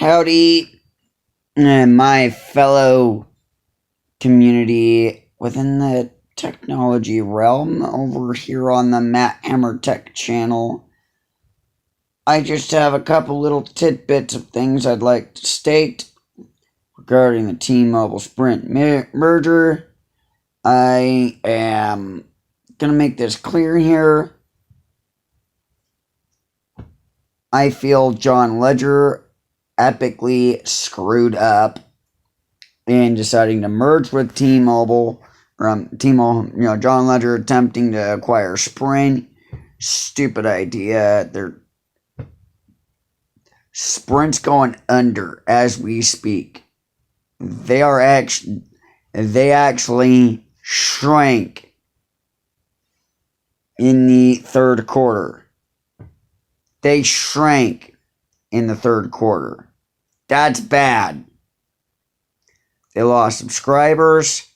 Howdy, my fellow community within the technology realm over here on the Matt Hammer Tech channel. I just have a couple little tidbits of things I'd like to state regarding the T-Mobile Sprint merger. I am going to make this clear here. I feel John Legere epically screwed up in deciding to merge with T-Mobile. T-Mobile, John Legere attempting to acquire Sprint. Stupid idea. Sprint's going under as we speak. They actually shrank in the third quarter. They shrank in the third quarter. That's bad. They lost subscribers.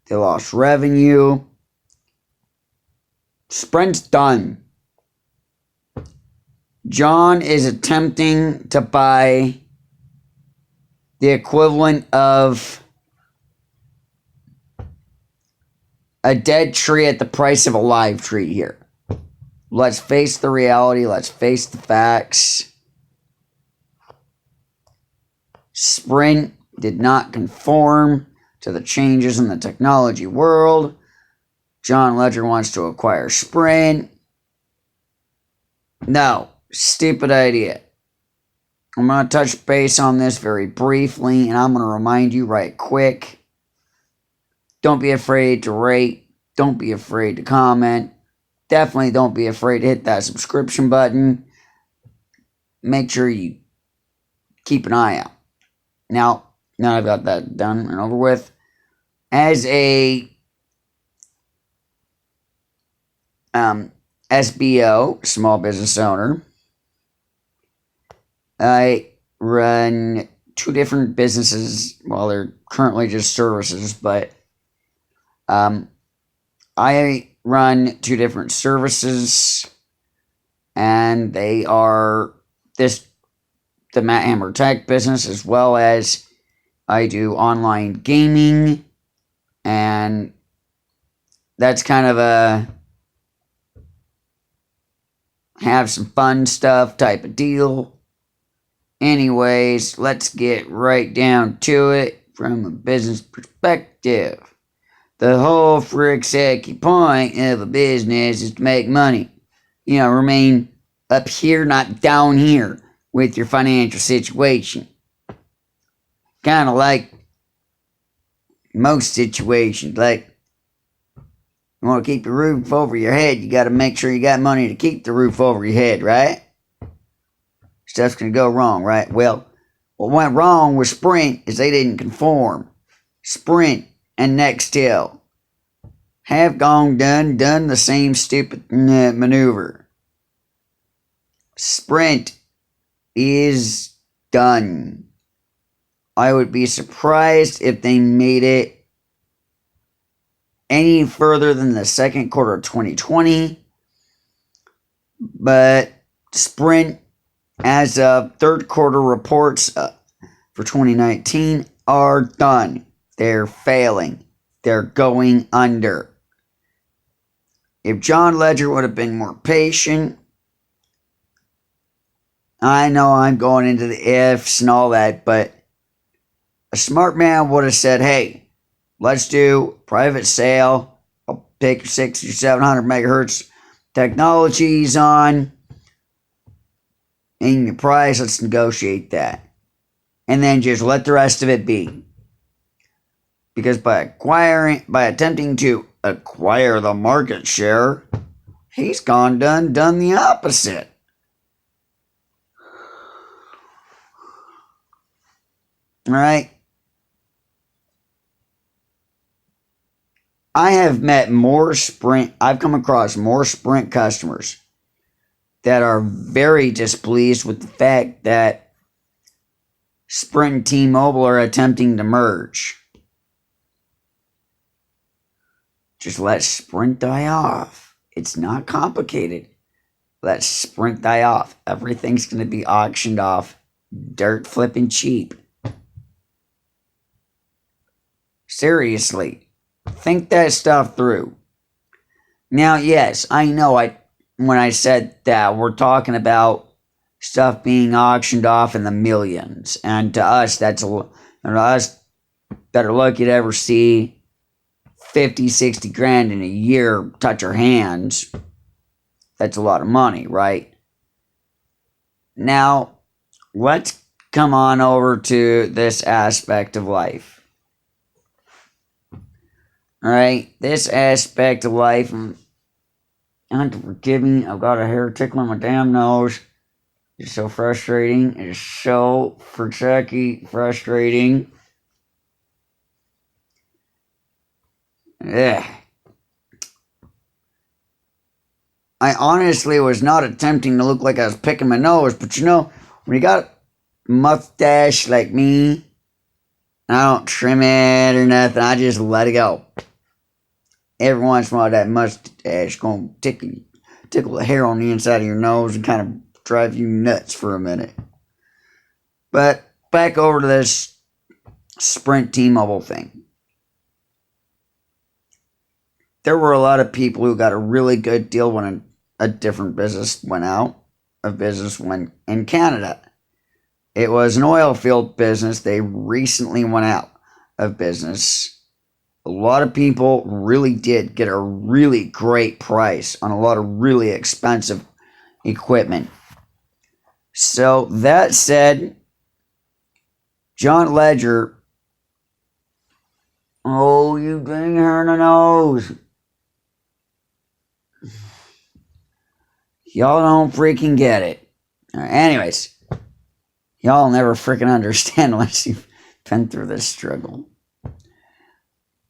They lost revenue. Sprint's done. John is attempting to buy the equivalent of a dead tree at the price of a live tree here. Let's face the reality. Let's face the facts. Sprint did not conform to the changes in the technology world. John Legere wants to acquire Sprint. No, stupid idea. I'm going to touch base on this very briefly, and I'm going to remind you right quick. Don't be afraid to rate. Don't be afraid to comment. Definitely don't be afraid to hit that subscription button. Make sure you keep an eye out. Now I've got that done and over with. As a SBO, small business owner, I run two different businesses. Well, they're currently just services, but I run two different services, and they are the Matt Hammer Tech business, as well as I do online gaming, and that's kind of a have some fun stuff type of deal. Anyways, let's get right down to it from a business perspective. The whole frick-sacky point of a business is to make money. Remain up here, not down here with your financial situation. Kind of like most situations. Like, you want to keep the roof over your head, you got to make sure you got money to keep the roof over your head, right? Stuff's going to go wrong, right? Well, what went wrong with Sprint is they didn't conform. Sprint and Nextel have done the same stupid maneuver. Sprint is done. I would be surprised if they made it any further than the second quarter of 2020. But Sprint, as of third quarter reports for 2019, are done. They're failing. They're going under. If John Legere would have been more patient, I know I'm going into the ifs and all that, but a smart man would have said, hey, let's do private sale. I'll take your 600 or 700 megahertz technologies on. And your price, let's negotiate that. And then just let the rest of it be. Because by attempting to acquire the market share, he's done the opposite. All right. I've come across more Sprint customers that are very displeased with the fact that Sprint and T-Mobile are attempting to merge. Just let Sprint die off. It's not complicated. Let Sprint die off. Everything's going to be auctioned off dirt flipping cheap. Seriously, think that stuff through. Now, yes, I know when I said that, we're talking about stuff being auctioned off in the millions. And to us, us that are lucky to ever see 50, 60 grand in a year touch our hands, that's a lot of money, right? Now, let's come on over to this aspect of life. Alright, this aspect of life, you have to forgive me, I've got a hair tickling my damn nose. It's so frustrating. It's so frustrating. Ugh. I honestly was not attempting to look like I was picking my nose, but you know, when you got a mustache like me, I don't trim it or nothing, I just let it go. Every once in a while, that mustache gonna tickle the hair on the inside of your nose and kind of drive you nuts for a minute. But back over to this Sprint T-Mobile thing. There were a lot of people who got a really good deal when a different business went out. A business went in Canada. It was an oil field business. They recently went out of business. A lot of people really did get a really great price on a lot of really expensive equipment. So that said, John Legere, oh, you dang hair in the nose. Y'all don't freaking get it. Anyways, y'all never freaking understand unless you've been through this struggle.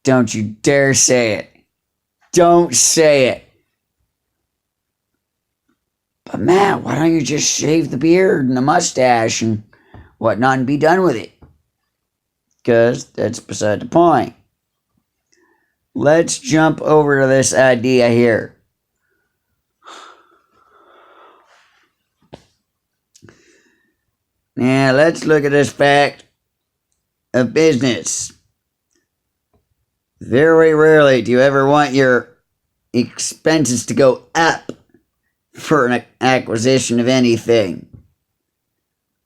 Don't you dare say it. Don't say it. But man, why don't you just shave the beard and the mustache and whatnot and be done with it? Because that's beside the point. Let's jump over to this idea here. Now, let's look at this fact of business. Very rarely do you ever want your expenses to go up for an acquisition of anything.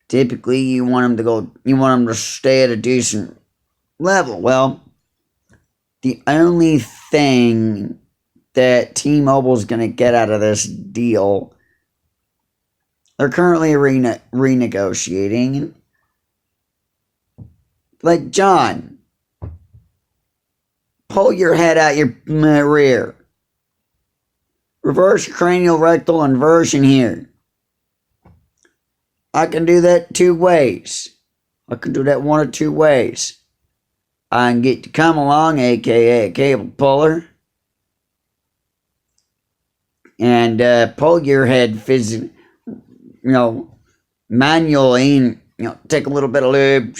Typically, you want them to stay at a decent level. Well, the only thing that T-Mobile is going to get out of this deal, they're currently renegotiating. Like, John, pull your head out your rear. Reverse cranial rectal inversion here. I can do that 2 ways. I can do that 1 or 2 ways. I can get to come along, aka a cable puller, and pull your head physically, manually, take a little bit of lube,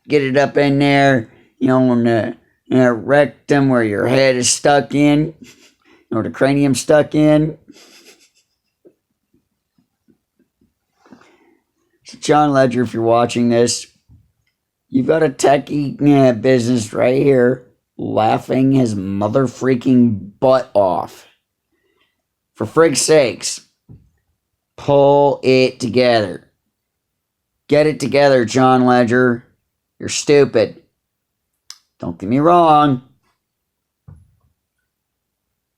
get it up in there, in the rectum where your head is stuck in, or the cranium stuck in. So John Legere, if you're watching this, you've got a techie business right here laughing his mother freaking butt off. For frig's sakes, pull it together. Get it together, John Legere. You're stupid. Don't get me wrong.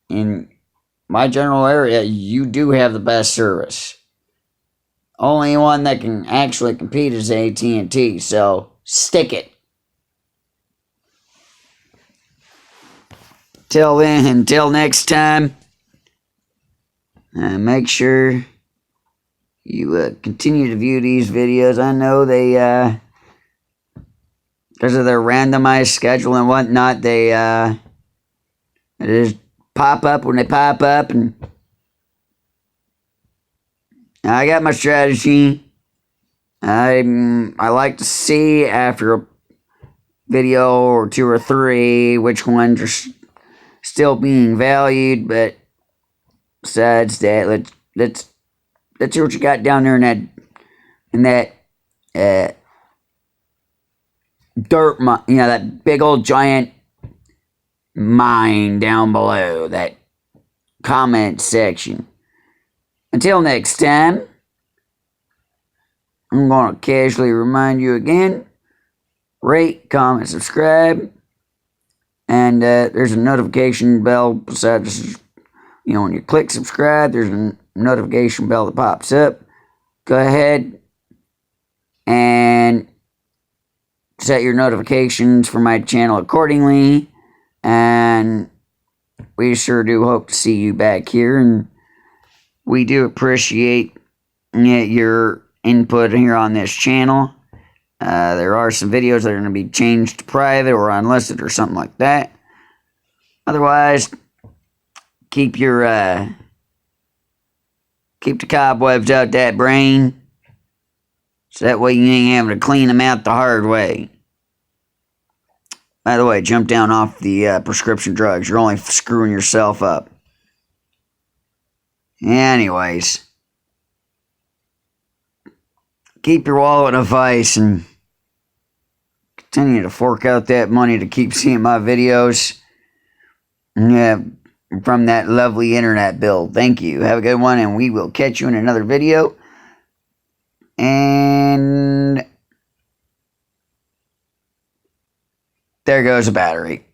In my general area, you do have the best service. Only one that can actually compete is AT&T, so stick it. Till then, until next time, make sure you continue to view these videos. I know they, because of their randomized schedule and whatnot, they just pop up when they pop up, and I got my strategy. I like to see after a video or 2 or 3 which ones are still being valued, but besides that, let's see what you got down there in that dirt mine, that big old giant mine down below, that comment section. Until next time, I'm going to casually remind you again, rate, comment, subscribe, and there's a notification bell beside this. When you click subscribe, there's a notification bell that pops up. Go ahead and set your notifications for my channel accordingly, and we sure do hope to see you back here, and we do appreciate your input here on this channel. There are some videos that are going to be changed to private or unlisted or something like that. Otherwise, keep the cobwebs out that brain, so that way you ain't having to clean them out the hard way. By the way, jump down off the prescription drugs. You're only screwing yourself up. Anyways, keep your wallet in a vice and continue to fork out that money to keep seeing my videos. Yeah, from that lovely internet bill. Thank you. Have a good one, and we will catch you in another video. And there goes a battery.